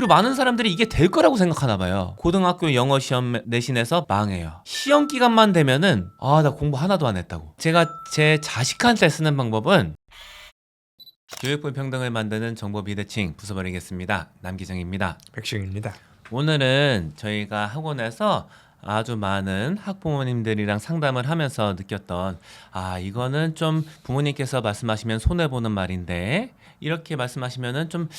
그리고 많은 사람들이 이게 될 거라고 생각하나 봐요. 고등학교 영어 시험 내신에서 망해요. 시험 기간만 되면은 나 공부 하나도 안 했다고. 제가 제 자식한테 쓰는 방법은 교육 불평등을 만드는 정보 비대칭 부숴버리겠습니다. 남기정입니다. 백승입니다. 오늘은 저희가 학원에서 아주 많은 학부모님들이랑 상담을 하면서 느꼈던 이거는 좀 부모님께서 말씀하시면 손해보는 말인데 이렇게 말씀하시면은 좀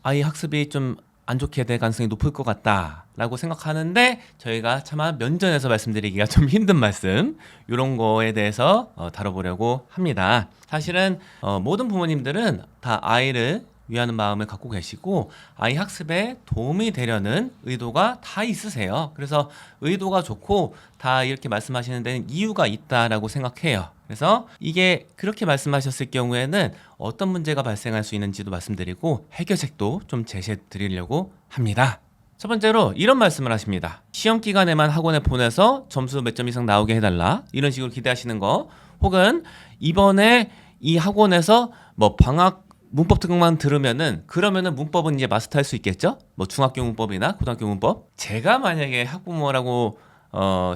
아이 학습이 좀 안 좋게 될 가능성이 높을 것 같다 라고 생각하는데 저희가 차마 면전에서 말씀드리기가 좀 힘든 말씀 이런 거에 대해서 다뤄보려고 합니다. 사실은 모든 부모님들은 다 아이를 위하는 마음을 갖고 계시고 아이 학습에 도움이 되려는 의도가 다 있으세요. 그래서 의도가 좋고 다 이렇게 말씀하시는 데는 이유가 있다라고 생각해요. 그래서 이게 그렇게 말씀하셨을 경우에는 어떤 문제가 발생할 수 있는지도 말씀드리고 해결책도 좀 제시해 드리려고 합니다. 첫 번째로 이런 말씀을 하십니다. 시험 기간에만 학원에 보내서 점수 몇 점 이상 나오게 해달라 이런 식으로 기대하시는 거, 혹은 이번에 이 학원에서 뭐 방학 문법 특강만 들으면은 그러면은 문법은 이제 마스터할 수 있겠죠? 뭐 중학교 문법이나 고등학교 문법. 제가 만약에 학부모라고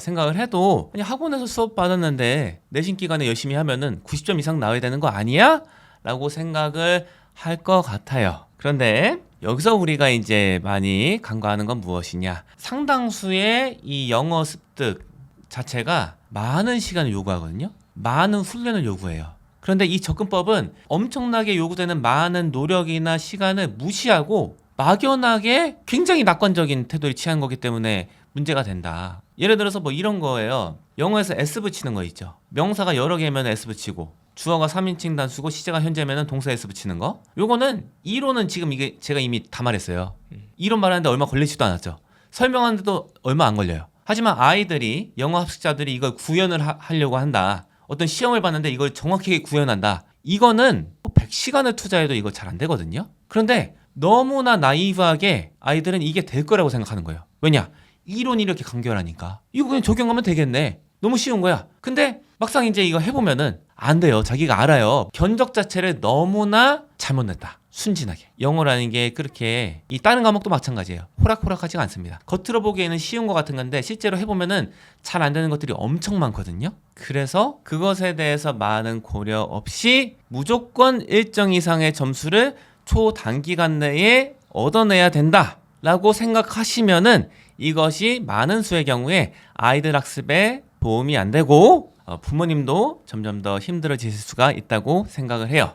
생각을 해도 그냥 학원에서 수업 받았는데 내신 기간에 열심히 하면은 90점 이상 나와야 되는 거 아니야? 라고 생각을 할 것 같아요. 그런데 여기서 우리가 이제 많이 간과하는 건 무엇이냐? 상당수의 이 영어 습득 자체가 많은 시간을 요구하거든요. 많은 훈련을 요구해요. 그런데 이 접근법은 엄청나게 요구되는 많은 노력이나 시간을 무시하고 막연하게 굉장히 낙관적인 태도를 취한 거기 때문에 문제가 된다. 예를 들어서 뭐 이런 거예요. 영어에서 S 붙이는 거 있죠. 명사가 여러 개면 S 붙이고 주어가 3인칭 단수고 시제가 현재면은 동사 S 붙이는 거. 요거는 이론은 지금 이게 제가 이미 다 말했어요. 이론 말하는데 얼마 걸리지도 않았죠. 설명하는데도 얼마 안 걸려요. 하지만 아이들이 영어 학습자들이 이걸 구현을 하려고 한다. 어떤 시험을 봤는데 이걸 정확하게 구현한다. 이거는 100시간을 투자해도 이거 잘 안 되거든요. 그런데 너무나 나이브하게 아이들은 이게 될 거라고 생각하는 거예요. 왜냐? 이론이 이렇게 간결하니까 이거 그냥 적용하면 되겠네. 너무 쉬운 거야. 근데 막상 이제 이거 해보면은 안 돼요. 자기가 알아요. 견적 자체를 너무나 잘못 냈다. 순진하게. 영어라는 게 그렇게 이 다른 과목도 마찬가지예요. 호락호락하지가 않습니다. 겉으로 보기에는 쉬운 것 같은 건데 실제로 해보면은 잘 안 되는 것들이 엄청 많거든요. 그래서 그것에 대해서 많은 고려 없이 무조건 일정 이상의 점수를 초단기간 내에 얻어내야 된다 라고 생각하시면은 이것이 많은 수의 경우에 아이들 학습에 도움이 안 되고 부모님도 점점 더 힘들어질 수가 있다고 생각을 해요.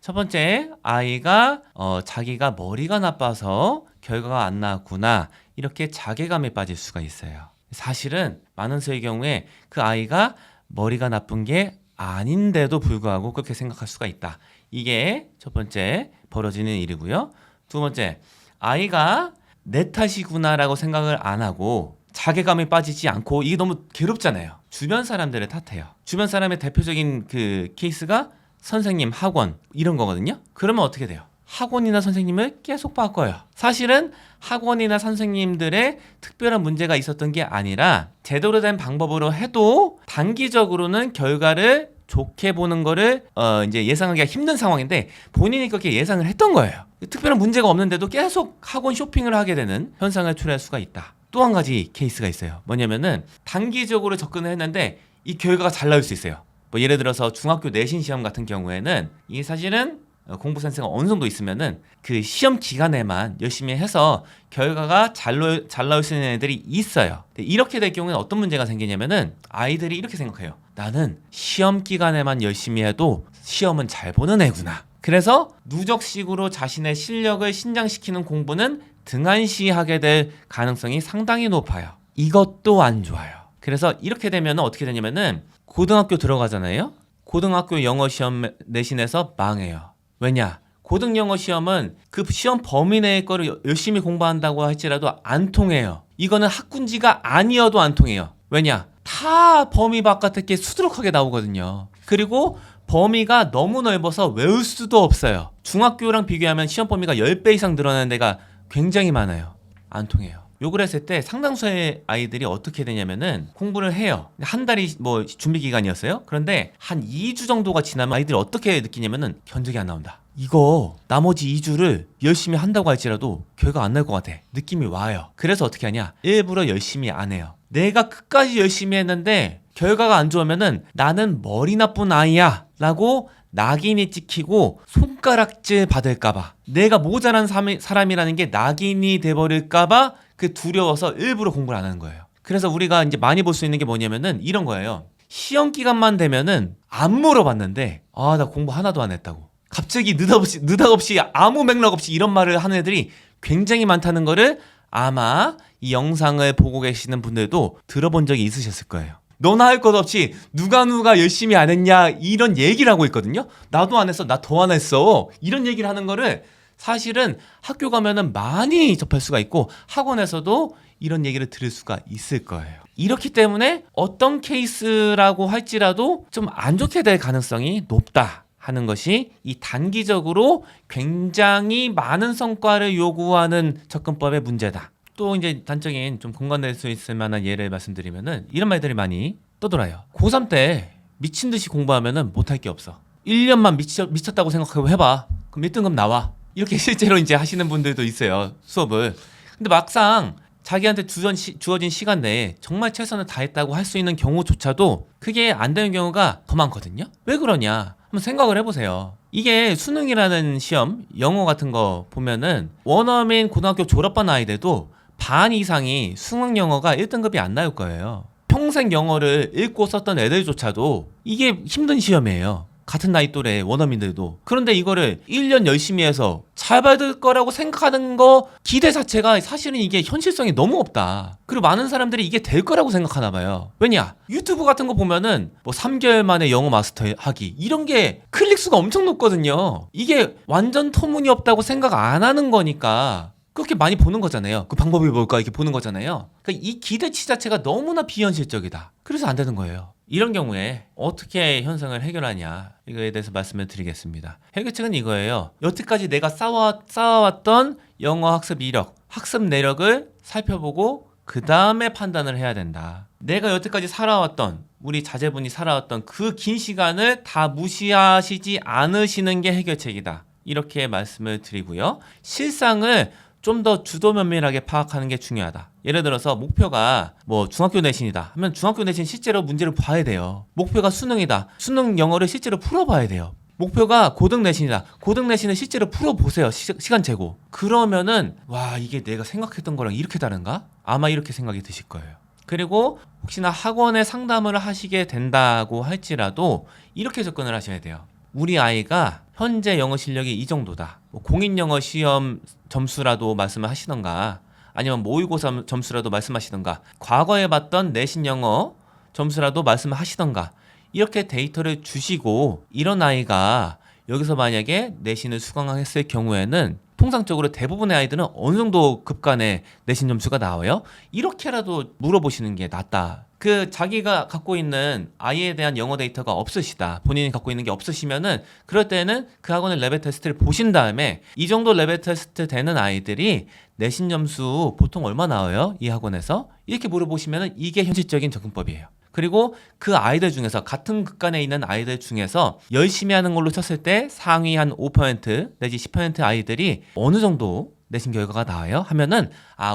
첫 번째, 아이가 자기가 머리가 나빠서 결과가 안 나왔구나 이렇게 자괴감에 빠질 수가 있어요. 사실은 많은 수의 경우에 그 아이가 머리가 나쁜 게 아닌데도 불구하고 그렇게 생각할 수가 있다. 이게 첫 번째 벌어지는 일이고요. 두 번째, 아이가 내 탓이구나라고 생각을 안 하고 자괴감에 빠지지 않고 이게 너무 괴롭잖아요. 주변 사람들을 탓해요. 주변 사람의 대표적인 그 케이스가 선생님, 학원 이런 거거든요. 그러면 어떻게 돼요? 학원이나 선생님을 계속 바꿔요. 사실은 학원이나 선생님들의 특별한 문제가 있었던 게 아니라 제대로 된 방법으로 해도 단기적으로는 결과를 좋게 보는 거를 이제 예상하기가 힘든 상황인데 본인이 그렇게 예상을 했던 거예요. 특별한 문제가 없는데도 계속 학원 쇼핑을 하게 되는 현상을 초래할 수가 있다. 또 한 가지 케이스가 있어요. 뭐냐면은 단기적으로 접근을 했는데 이 결과가 잘 나올 수 있어요. 뭐 예를 들어서 중학교 내신 시험 같은 경우에는 이게 사실은 공부 센스가 어느 정도 있으면은 그 시험 기간에만 열심히 해서 결과가 잘 나올 수 있는 애들이 있어요. 이렇게 될 경우에는 어떤 문제가 생기냐면은 아이들이 이렇게 생각해요. 나는 시험 기간에만 열심히 해도 시험은 잘 보는 애구나. 그래서 누적식으로 자신의 실력을 신장시키는 공부는 등한시하게 될 가능성이 상당히 높아요. 이것도 안 좋아요. 그래서 이렇게 되면 어떻게 되냐면은 고등학교 들어가잖아요. 고등학교 영어 시험 내신에서 망해요. 왜냐? 고등 영어 시험은 그 시험 범위 내의 거를 열심히 공부한다고 할지라도 안 통해요. 이거는 학군지가 아니어도 안 통해요. 왜냐? 다 범위 바깥에 게 수두룩하게 나오거든요. 그리고 범위가 너무 넓어서 외울 수도 없어요. 중학교랑 비교하면 시험 범위가 10배 이상 늘어나는 데가 굉장히 많아요. 안 통해요. 욕을 했을 때 상당수의 아이들이 어떻게 되냐면은 공부를 해요. 한 달이 뭐 준비 기간이었어요. 그런데 한 2주 정도가 지나면 아이들이 어떻게 느끼냐면은 견적이 안 나온다. 이거 나머지 2주를 열심히 한다고 할지라도 결과 안 날 것 같아. 느낌이 와요. 그래서 어떻게 하냐? 일부러 열심히 안 해요. 내가 끝까지 열심히 했는데 결과가 안 좋으면은 나는 머리 나쁜 아이야 라고 낙인이 찍히고 손가락질 받을까봐, 내가 모자란 사람이라는 게 낙인이 돼버릴까봐 그 두려워서 일부러 공부를 안 하는 거예요. 그래서 우리가 이제 많이 볼 수 있는 게 뭐냐면은 이런 거예요. 시험 기간만 되면은 안 물어봤는데 나 공부 하나도 안 했다고 갑자기 느닷없이 아무 맥락 없이 이런 말을 하는 애들이 굉장히 많다는 거를 아마 이 영상을 보고 계시는 분들도 들어본 적이 있으셨을 거예요. 너나 할 것 없이 누가 열심히 안 했냐 이런 얘기를 하고 있거든요. 나도 안 했어, 나 더 안 했어, 이런 얘기를 하는 거를 사실은 학교 가면은 많이 접할 수가 있고 학원에서도 이런 얘기를 들을 수가 있을 거예요. 이렇기 때문에 어떤 케이스라고 할지라도 좀 안 좋게 될 가능성이 높다 하는 것이 이 단기적으로 굉장히 많은 성과를 요구하는 접근법의 문제다. 또 이제 단적인 좀 공감될 수 있을 만한 예를 말씀드리면은 이런 말들이 많이 떠돌아요. 고3 때 미친 듯이 공부하면은 못할 게 없어. 1년만 미쳤다고 생각하고 해봐. 그럼 1등급 나와. 이렇게 실제로 이제 하시는 분들도 있어요, 수업을. 근데 막상 자기한테 주어진 시간 내에 정말 최선을 다했다고 할 수 있는 경우조차도 그게 안 되는 경우가 더 많거든요. 왜 그러냐? 한번 생각을 해보세요. 이게 수능이라는 시험, 영어 같은 거 보면은 원어민 고등학교 졸업반 아이들도 반 이상이 수능 영어가 1등급이 안 나올 거예요. 평생 영어를 읽고 썼던 애들조차도 이게 힘든 시험이에요. 같은 나이 또래 원어민들도. 그런데 이거를 1년 열심히 해서 잘 받을 거라고 생각하는 거 기대 자체가 사실은 이게 현실성이 너무 없다. 그리고 많은 사람들이 이게 될 거라고 생각하나 봐요. 왜냐? 유튜브 같은 거 보면은 뭐 3개월 만에 영어 마스터 하기 이런 게 클릭수가 엄청 높거든요. 이게 완전 터무니없다고 생각 안 하는 거니까 그렇게 많이 보는 거잖아요. 그 방법이 뭘까 이렇게 보는 거잖아요. 그러니까 이 기대치 자체가 너무나 비현실적이다. 그래서 안 되는 거예요. 이런 경우에 어떻게 현상을 해결하냐 이거에 대해서 말씀을 드리겠습니다. 해결책은 이거예요. 여태까지 내가 쌓아왔던 영어 학습 이력, 학습 내력을 살펴보고 그 다음에 판단을 해야 된다. 내가 여태까지 살아왔던 우리 자제분이 살아왔던 그 긴 시간을 다 무시하시지 않으시는 게 해결책이다. 이렇게 말씀을 드리고요. 실상을 좀 더 주도 면밀하게 파악하는 게 중요하다. 예를 들어서 목표가 뭐 중학교 내신이다 하면 중학교 내신 실제로 문제를 봐야 돼요. 목표가 수능이다. 수능 영어를 실제로 풀어봐야 돼요. 목표가 고등 내신이다. 고등 내신을 실제로 풀어보세요. 시간 재고. 그러면은 와 이게 내가 생각했던 거랑 이렇게 다른가? 아마 이렇게 생각이 드실 거예요. 그리고 혹시나 학원에 상담을 하시게 된다고 할지라도 이렇게 접근을 하셔야 돼요. 우리 아이가 현재 영어 실력이 이 정도다. 뭐 공인영어 시험 점수라도 말씀을 하시던가 아니면 모의고사 점수라도 말씀하시던가 과거에 봤던 내신 영어 점수라도 말씀을 하시던가 이렇게 데이터를 주시고 이런 아이가 여기서 만약에 내신을 수강했을 경우에는 통상적으로 대부분의 아이들은 어느 정도 급간의 내신 점수가 나와요? 이렇게라도 물어보시는 게 낫다. 그 자기가 갖고 있는 아이에 대한 영어 데이터가 없으시다. 본인이 갖고 있는 게 없으시면은 그럴 때는 그 학원의 레벨 테스트를 보신 다음에 이 정도 레벨 테스트 되는 아이들이 내신 점수 보통 얼마 나와요? 이 학원에서? 이렇게 물어보시면은 이게 현실적인 접근법이에요. 그리고 그 아이들 중에서 같은 극간에 있는 아이들 중에서 열심히 하는 걸로 쳤을 때 상위 한 5% 내지 10% 아이들이 어느 정도 내신 결과가 나와요? 하면은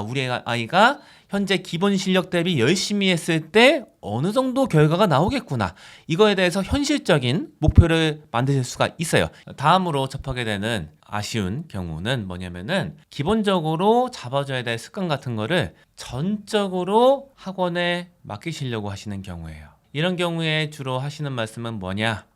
우리 아이가 현재 기본 실력 대비 열심히 했을 때 어느 정도 결과가 나오겠구나. 이거에 대해서 현실적인 목표를 만드실 수가 있어요. 다음으로 접하게 되는 아쉬운 경우는 뭐냐면은 기본적으로 잡아줘야 될 습관 같은 거를 전적으로 학원에 맡기시려고 하시는 경우예요. 이런 경우에 주로 하시는 말씀은 뭐냐?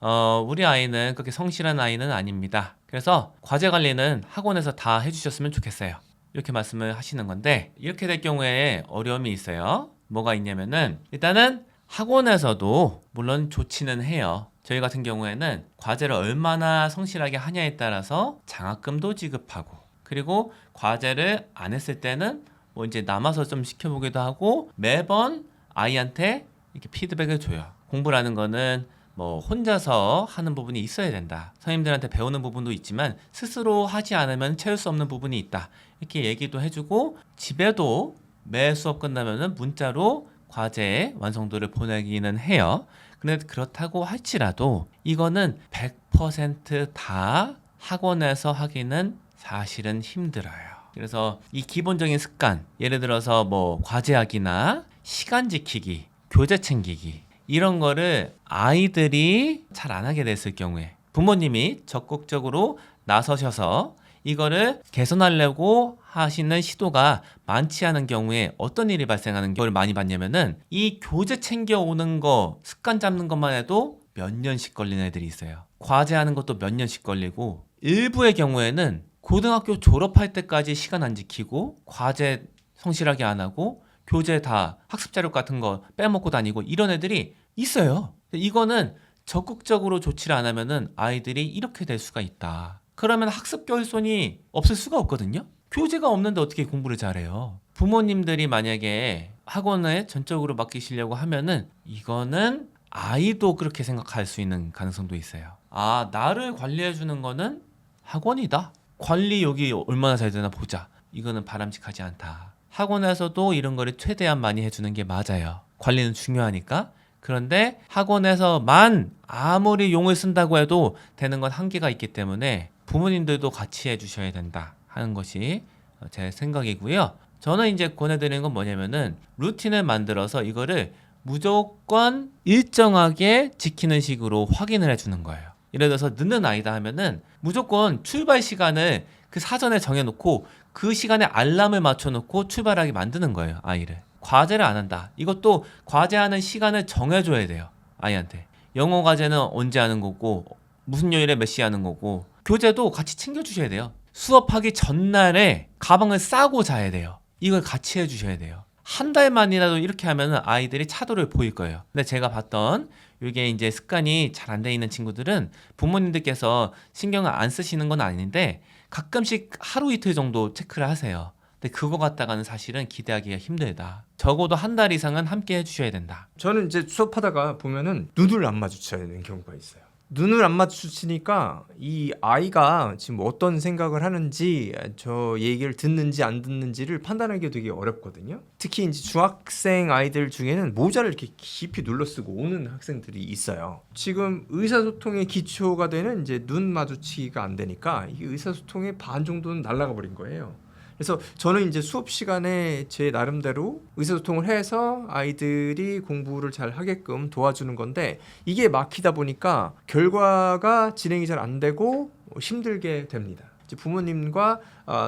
우리 아이는 그렇게 성실한 아이는 아닙니다. 그래서 과제 관리는 학원에서 다 해주셨으면 좋겠어요. 이렇게 말씀을 하시는 건데 이렇게 될 경우에 어려움이 있어요. 뭐가 있냐면은 일단은 학원에서도 물론 좋지는 해요. 저희 같은 경우에는 과제를 얼마나 성실하게 하냐에 따라서 장학금도 지급하고 그리고 과제를 안 했을 때는 뭐 이제 남아서 좀 시켜보기도 하고 매번 아이한테 이렇게 피드백을 줘요. 공부라는 거는 뭐 혼자서 하는 부분이 있어야 된다. 선생님들한테 배우는 부분도 있지만 스스로 하지 않으면 채울 수 없는 부분이 있다. 이렇게 얘기도 해주고 집에도 매 수업 끝나면은 문자로 과제 완성도를 보내기는 해요. 근데 그렇다고 할지라도 이거는 100%다 학원에서 하기는 사실은 힘들어요. 그래서 이 기본적인 습관, 예를 들어서 뭐 과제하기나 시간 지키기, 교재 챙기기 이런 거를 아이들이 잘 안 하게 됐을 경우에 부모님이 적극적으로 나서셔서 이거를 개선하려고 하시는 시도가 많지 않은 경우에 어떤 일이 발생하는 걸 많이 봤냐면은 이 교재 챙겨오는 거 습관 잡는 것만 해도 몇 년씩 걸리는 애들이 있어요. 과제하는 것도 몇 년씩 걸리고 일부의 경우에는 고등학교 졸업할 때까지 시간 안 지키고 과제 성실하게 안 하고 교재 다 학습 자료 같은 거 빼먹고 다니고 이런 애들이 있어요. 이거는 적극적으로 조치를 안 하면은 아이들이 이렇게 될 수가 있다. 그러면 학습 결손이 없을 수가 없거든요. 교재가 없는데 어떻게 공부를 잘해요? 부모님들이 만약에 학원에 전적으로 맡기시려고 하면은 이거는 아이도 그렇게 생각할 수 있는 가능성도 있어요. 아, 나를 관리해 주는 거는 학원이다. 관리 여기 얼마나 잘 되나 보자. 이거는 바람직하지 않다. 학원에서도 이런 거를 최대한 많이 해주는 게 맞아요. 관리는 중요하니까. 그런데 학원에서만 아무리 용을 쓴다고 해도 되는 건 한계가 있기 때문에 부모님들도 같이 해주셔야 된다 하는 것이 제 생각이고요. 저는 이제 권해드리는 건 뭐냐면은 루틴을 만들어서 이거를 무조건 일정하게 지키는 식으로 확인을 해주는 거예요. 예를 들어서 늦는 아이다 하면은 무조건 출발 시간을 그 사전에 정해놓고 그 시간에 알람을 맞춰놓고 출발하게 만드는 거예요, 아이를. 과제를 안 한다. 이것도 과제하는 시간을 정해줘야 돼요, 아이한테. 영어 과제는 언제 하는 거고 무슨 요일에 몇 시에 하는 거고 교재도 같이 챙겨주셔야 돼요. 수업하기 전날에 가방을 싸고 자야 돼요. 이걸 같이 해주셔야 돼요. 한 달만이라도 이렇게 하면 아이들이 차도를 보일 거예요. 근데 제가 봤던 이게 이제 습관이 잘 안 돼 있는 친구들은 부모님들께서 신경을 안 쓰시는 건 아닌데 가끔씩 하루 이틀 정도 체크를 하세요. 근데 그거 갖다가는 사실은 기대하기가 힘들다. 적어도 한 달 이상은 함께 해주셔야 된다. 저는 이제 수업하다가 보면은 눈을 안 마주쳐야 되는 경우가 있어요. 눈을 안 마주치니까 이 아이가 지금 어떤 생각을 하는지 저 얘기를 듣는지 안 듣는지를 판단하기가 되게 어렵거든요. 특히 이제 중학생 아이들 중에는 모자를 이렇게 깊이 눌러 쓰고 오는 학생들이 있어요. 지금 의사소통의 기초가 되는 이제 눈 마주치기가 안 되니까 이 의사소통의 반 정도는 날아가 버린 거예요. 그래서 저는 이제 수업 시간에 제 나름대로 의사소통을 해서 아이들이 공부를 잘 하게끔 도와주는 건데 이게 막히다 보니까 결과가 진행이 잘 안 되고 힘들게 됩니다. 이제 부모님과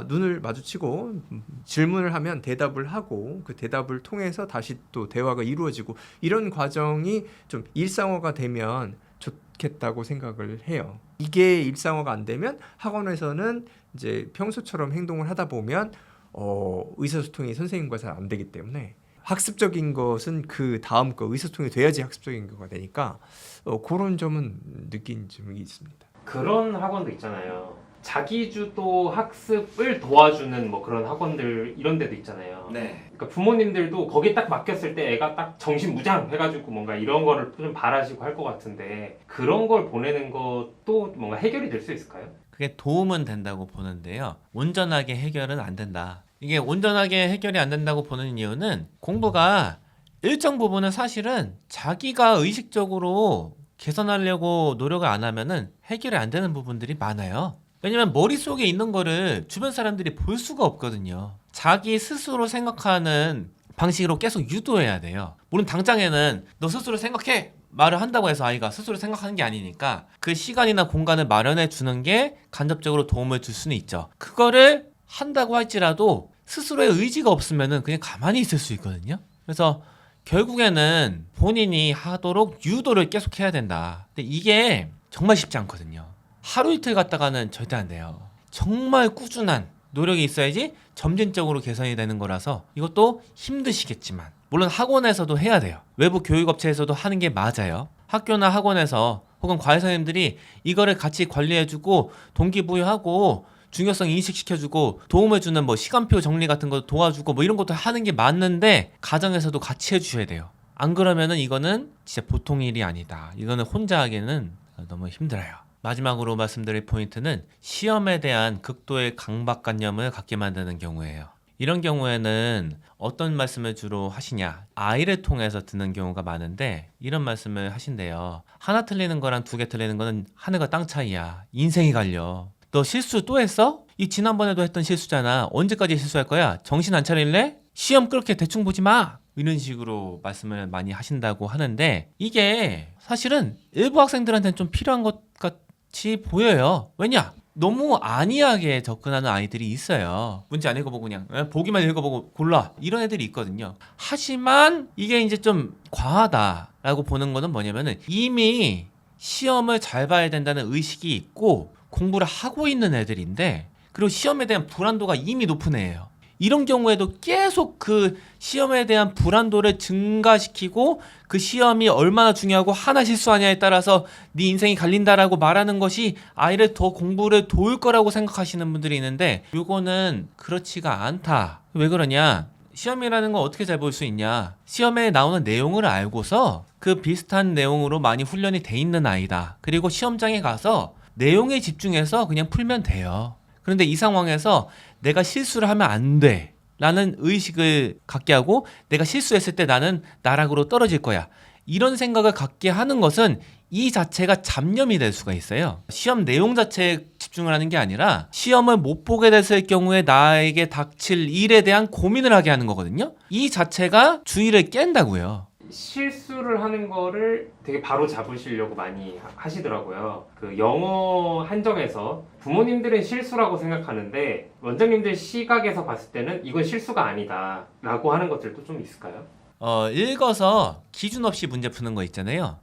눈을 마주치고 질문을 하면 대답을 하고 그 대답을 통해서 다시 또 대화가 이루어지고 이런 과정이 좀 일상화가 되면 좋겠다고 생각을 해요. 이게 일상화가 안 되면 학원에서는 이제 평소처럼 행동을 하다 보면 의사소통이 선생님과 잘 안 되기 때문에 학습적인 것은 그 다음 거 의사소통이 돼야지 학습적인 거가 되니까 그런 점은 느낀 점이 있습니다. 그런 학원도 있잖아요. 자기주도 학습을 도와주는 뭐 그런 학원들 이런 데도 있잖아요. 네. 그러니까 부모님들도 거기 딱 맡겼을 때 애가 딱 정신무장 해가지고 뭔가 이런 거를 좀 바라시고 할 것 같은데 그런 걸 보내는 것도 뭔가 해결이 될 수 있을까요? 그게 도움은 된다고 보는데요. 온전하게 해결은 안 된다. 이게 온전하게 해결이 안 된다고 보는 이유는 공부가 일정 부분은 사실은 자기가 의식적으로 개선하려고 노력을 안 하면은 해결이 안 되는 부분들이 많아요. 왜냐면 머릿속에 있는 거를 주변 사람들이 볼 수가 없거든요. 자기 스스로 생각하는 방식으로 계속 유도해야 돼요. 물론 당장에는 너 스스로 생각해! 말을 한다고 해서 아이가 스스로 생각하는 게 아니니까 그 시간이나 공간을 마련해 주는 게 간접적으로 도움을 줄 수는 있죠. 그거를 한다고 할지라도 스스로의 의지가 없으면은 그냥 가만히 있을 수 있거든요. 그래서 결국에는 본인이 하도록 유도를 계속 해야 된다. 근데 이게 정말 쉽지 않거든요. 하루 이틀 갔다가는 절대 안 돼요. 정말 꾸준한 노력이 있어야지 점진적으로 개선이 되는 거라서 이것도 힘드시겠지만 물론 학원에서도 해야 돼요. 외부 교육업체에서도 하는 게 맞아요. 학교나 학원에서 혹은 과외 선생님들이 이거를 같이 관리해주고 동기부여하고 중요성 인식시켜주고 도움해주는 뭐 시간표 정리 같은 거 도와주고 뭐 이런 것도 하는 게 맞는데 가정에서도 같이 해주셔야 돼요. 안 그러면은 이거는 진짜 보통 일이 아니다. 이거는 혼자 하기는 너무 힘들어요. 마지막으로 말씀드릴 포인트는 시험에 대한 극도의 강박관념을 갖게 만드는 경우예요. 이런 경우에는 어떤 말씀을 주로 하시냐? 아이를 통해서 듣는 경우가 많은데 이런 말씀을 하신대요. 하나 틀리는 거랑 두 개 틀리는 거는 하늘과 땅 차이야. 인생이 갈려. 너 실수 또 했어? 이 지난번에도 했던 실수잖아. 언제까지 실수할 거야? 정신 안 차릴래? 시험 그렇게 대충 보지 마. 이런 식으로 말씀을 많이 하신다고 하는데 이게 사실은 일부 학생들한테는 좀 필요한 것 같이 보여요. 왜냐? 너무 안이하게 접근하는 아이들이 있어요. 문제 안 읽어보고 그냥 보기만 읽어보고 골라 이런 애들이 있거든요. 하지만 이게 이제 좀 과하다라고 보는 거는 뭐냐면은 이미 시험을 잘 봐야 된다는 의식이 있고 공부를 하고 있는 애들인데 그리고 시험에 대한 불안도가 이미 높은 애예요. 이런 경우에도 계속 그 시험에 대한 불안도를 증가시키고 그 시험이 얼마나 중요하고 하나 실수하냐에 따라서 네 인생이 갈린다라고 말하는 것이 아이를 더 공부를 도울 거라고 생각하시는 분들이 있는데 이거는 그렇지가 않다. 왜 그러냐? 시험이라는 거 어떻게 잘 볼 수 있냐? 시험에 나오는 내용을 알고서 그 비슷한 내용으로 많이 훈련이 돼 있는 아이다. 그리고 시험장에 가서 내용에 집중해서 그냥 풀면 돼요. 그런데 이 상황에서 내가 실수를 하면 안 돼 라는 의식을 갖게 하고 내가 실수했을 때 나는 나락으로 떨어질 거야 이런 생각을 갖게 하는 것은 이 자체가 잡념이 될 수가 있어요. 시험 내용 자체에 집중을 하는 게 아니라 시험을 못 보게 됐을 경우에 나에게 닥칠 일에 대한 고민을 하게 하는 거거든요. 이 자체가 주의를 깬다고요. 실수를 하는 거를 되게 바로 잡으시려고 많이 하시더라고요. 그 영어 한정에서 부모님들은 실수라고 생각하는데 원장님들 시각에서 봤을 때는 이건 실수가 아니다 라고 하는 것들도 좀 있을까요? 읽어서 기준 없이 문제 푸는 거 있잖아요.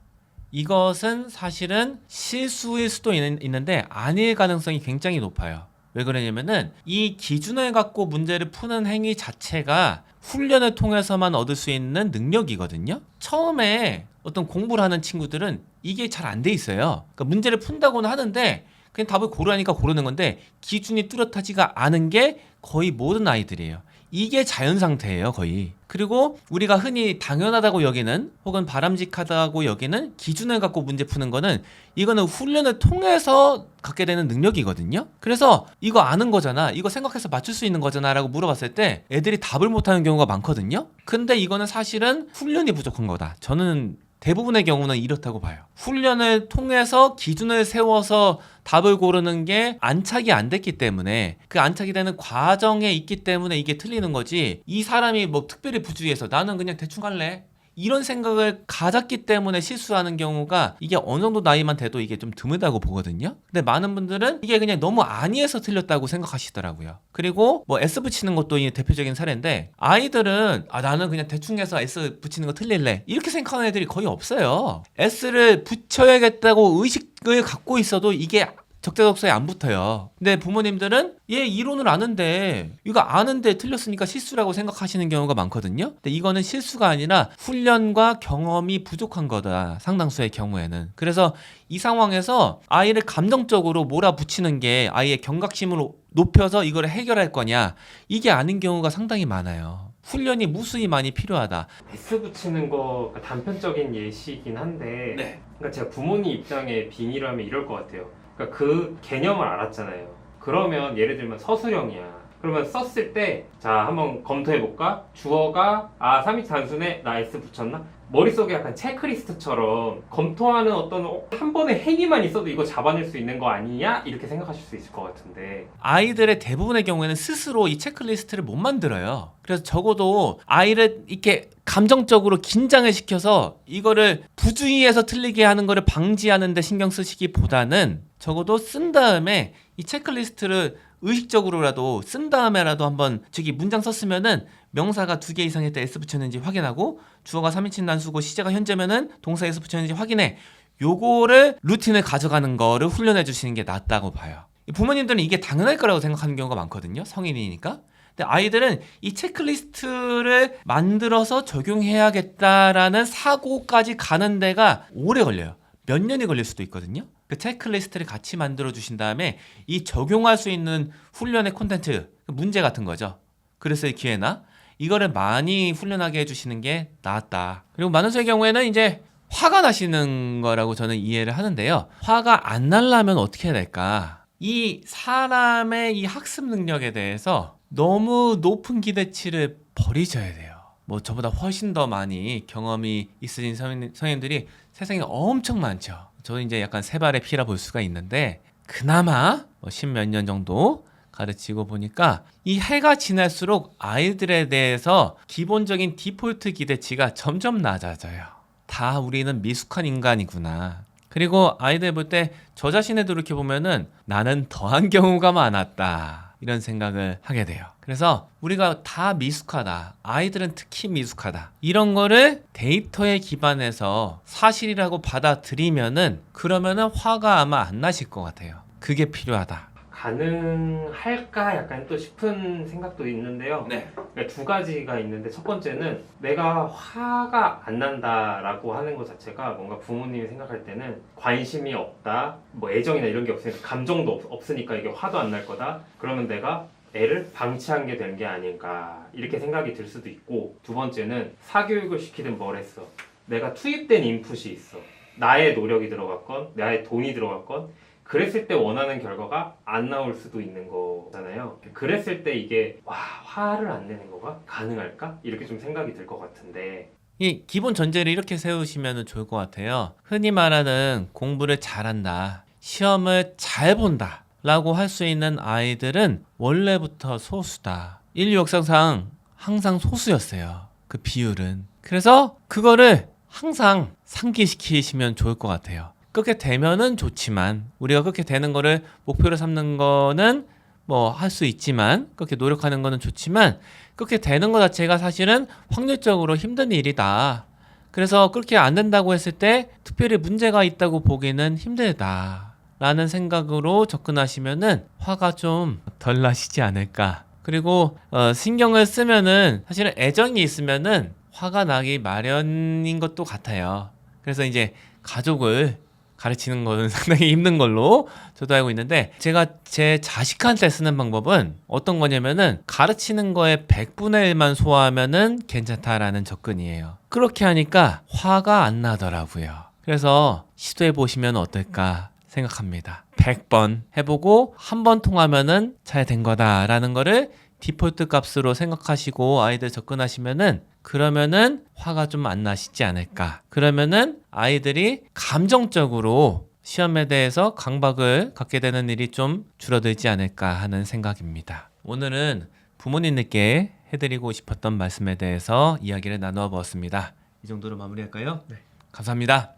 이것은 사실은 실수일 수도 있는데 아닐 가능성이 굉장히 높아요. 왜 그러냐면은 이 기준을 갖고 문제를 푸는 행위 자체가 훈련을 통해서만 얻을 수 있는 능력이거든요. 처음에 어떤 공부를 하는 친구들은 이게 잘 안 돼 있어요. 그러니까 문제를 푼다고는 하는데 그냥 답을 고르니까 고르는 건데 기준이 뚜렷하지가 않은 게 거의 모든 아이들이에요. 이게 자연 상태예요, 거의. 그리고 우리가 흔히 당연하다고 여기는 혹은 바람직하다고 여기는 기준을 갖고 문제 푸는 거는 이거는 훈련을 통해서 갖게 되는 능력이거든요. 그래서 이거 아는 거잖아, 이거 생각해서 맞출 수 있는 거잖아 라고 물어봤을 때 애들이 답을 못하는 경우가 많거든요. 근데 이거는 사실은 훈련이 부족한 거다. 저는 대부분의 경우는 이렇다고 봐요. 훈련을 통해서 기준을 세워서 답을 고르는 게 안착이 안 됐기 때문에 그 안착이 되는 과정에 있기 때문에 이게 틀리는 거지, 이 사람이 뭐 특별히 부주의해서 나는 그냥 대충 할래 이런 생각을 가졌기 때문에 실수하는 경우가 이게 어느 정도 나이만 돼도 이게 좀 드물다고 보거든요. 근데 많은 분들은 이게 그냥 너무 안이해서 틀렸다고 생각하시더라고요. 그리고 뭐 S 붙이는 것도 이 대표적인 사례인데 아이들은 나는 그냥 대충 해서 S 붙이는 거 틀릴래 이렇게 생각하는 애들이 거의 없어요. S를 붙여야겠다고 의식을 갖고 있어도 이게 적재적소에 안 붙어요. 근데 부모님들은 얘 이론을 아는데 이거 아는데 틀렸으니까 실수라고 생각하시는 경우가 많거든요. 근데 이거는 실수가 아니라 훈련과 경험이 부족한 거다, 상당수의 경우에는. 그래서 이 상황에서 아이를 감정적으로 몰아붙이는 게 아이의 경각심을 높여서 이걸 해결할 거냐, 이게 아닌 경우가 상당히 많아요. 훈련이 무수히 많이 필요하다. S 붙이는 거 단편적인 예시이긴 한데 네. 그러니까 제가 부모님 입장에 빙의를 하면 이럴 것 같아요. 그러니까 그 개념을 알았잖아요. 그러면 예를 들면 서술형이야. 그러면 썼을 때 자 한번 검토해볼까? 주어가 3이 단순해? 나 S 붙였나? 머릿속에 약간 체크리스트처럼 검토하는 어떤 한 번의 행위만 있어도 이거 잡아낼 수 있는 거 아니냐? 이렇게 생각하실 수 있을 것 같은데 아이들의 대부분의 경우에는 스스로 이 체크리스트를 못 만들어요. 그래서 적어도 아이를 이렇게 감정적으로 긴장을 시켜서 이거를 부주의해서 틀리게 하는 거를 방지하는 데 신경 쓰시기보다는 적어도 쓴 다음에 이 체크리스트를 의식적으로라도 쓴 다음에라도 한번 저기 문장 썼으면은 명사가 2개 이상 했다 S 붙였는지 확인하고 주어가 3인칭 단수고 시제가 현재면은 동사 S 붙였는지 확인해. 요거를 루틴을 가져가는 거를 훈련해 주시는 게 낫다고 봐요. 부모님들은 이게 당연할 거라고 생각하는 경우가 많거든요. 성인이니까. 근데 아이들은 이 체크리스트를 만들어서 적용해야겠다라는 사고까지 가는 데가 오래 걸려요. 몇 년이 걸릴 수도 있거든요. 그 체크리스트를 같이 만들어 주신 다음에 이 적용할 수 있는 훈련의 콘텐츠, 문제 같은 거죠. 그랬을 기회나 이거를 많이 훈련하게 해주시는 게 낫다. 그리고 많은 수의 경우에는 이제 화가 나시는 거라고 저는 이해를 하는데요. 화가 안 나려면 어떻게 해야 될까? 이 사람의 이 학습 능력에 대해서 너무 높은 기대치를 버리셔야 돼요. 뭐 저보다 훨씬 더 많이 경험이 있으신 성인들이 세상에 엄청 많죠. 저는 이제 약간 세 발의 피라 볼 수가 있는데 그나마 뭐 10몇 년 정도 가르치고 보니까 이 해가 지날수록 아이들에 대해서 기본적인 디폴트 기대치가 점점 낮아져요. 다 우리는 미숙한 인간이구나. 그리고 아이들 볼 때 저 자신을 돌이켜보면은 나는 더한 경우가 많았다. 이런 생각을 하게 돼요. 그래서 우리가 다 미숙하다. 아이들은 특히 미숙하다. 이런 거를 데이터에 기반해서 사실이라고 받아들이면은 그러면은 화가 아마 안 나실 것 같아요. 그게 필요하다. 가능할까 약간 또 싶은 생각도 있는데요. 네. 그러니까 두 가지가 있는데 첫 번째는 내가 화가 안 난다라고 하는 것 자체가 뭔가 부모님이 생각할 때는 관심이 없다, 뭐 애정이나 이런 게 없으니까 감정도 없으니까 이게 화도 안 날 거다. 그러면 내가 애를 방치한 게 되는 게 아닌가 이렇게 생각이 들 수도 있고, 두 번째는 사교육을 시키든 뭘 했어. 내가 투입된 인풋이 있어. 나의 노력이 들어갔건 나의 돈이 들어갔건 그랬을 때 원하는 결과가 안 나올 수도 있는 거잖아요. 그랬을 때 이게 와, 화를 안 내는 거가 가능할까? 이렇게 좀 생각이 들 것 같은데. 이 기본 전제를 이렇게 세우시면 좋을 것 같아요. 흔히 말하는 공부를 잘한다, 시험을 잘 본다 라고 할 수 있는 아이들은 원래부터 소수다. 인류 역사상 항상 소수였어요. 그 비율은. 그래서 그거를 항상 상기시키시면 좋을 것 같아요. 그렇게 되면은 좋지만, 우리가 그렇게 되는 거를 목표로 삼는 거는 뭐 할 수 있지만, 그렇게 노력하는 거는 좋지만, 그렇게 되는 것 자체가 사실은 확률적으로 힘든 일이다. 그래서 그렇게 안 된다고 했을 때 특별히 문제가 있다고 보기는 힘들다 라는 생각으로 접근하시면은 화가 좀 덜 나시지 않을까. 그리고 신경을 쓰면은 사실은 애정이 있으면은 화가 나기 마련인 것도 같아요. 그래서 이제 가족을 가르치는 거는 상당히 힘든 걸로 저도 알고 있는데, 제가 제 자식한테 쓰는 방법은 어떤 거냐면은 가르치는 거에 100분의 1만 소화하면은 괜찮다라는 접근이에요. 그렇게 하니까 화가 안 나더라고요. 그래서 시도해 보시면 어떨까 생각합니다. 100번 해보고 한 번 통하면은 잘 된 거다라는 거를 디폴트 값으로 생각하시고 아이들 접근하시면은, 그러면은 화가 좀 안 나시지 않을까. 그러면은 아이들이 감정적으로 시험에 대해서 강박을 갖게 되는 일이 좀 줄어들지 않을까 하는 생각입니다. 오늘은 부모님들께 해드리고 싶었던 말씀에 대해서 이야기를 나누어 보았습니다. 이 정도로 마무리할까요? 네. 감사합니다.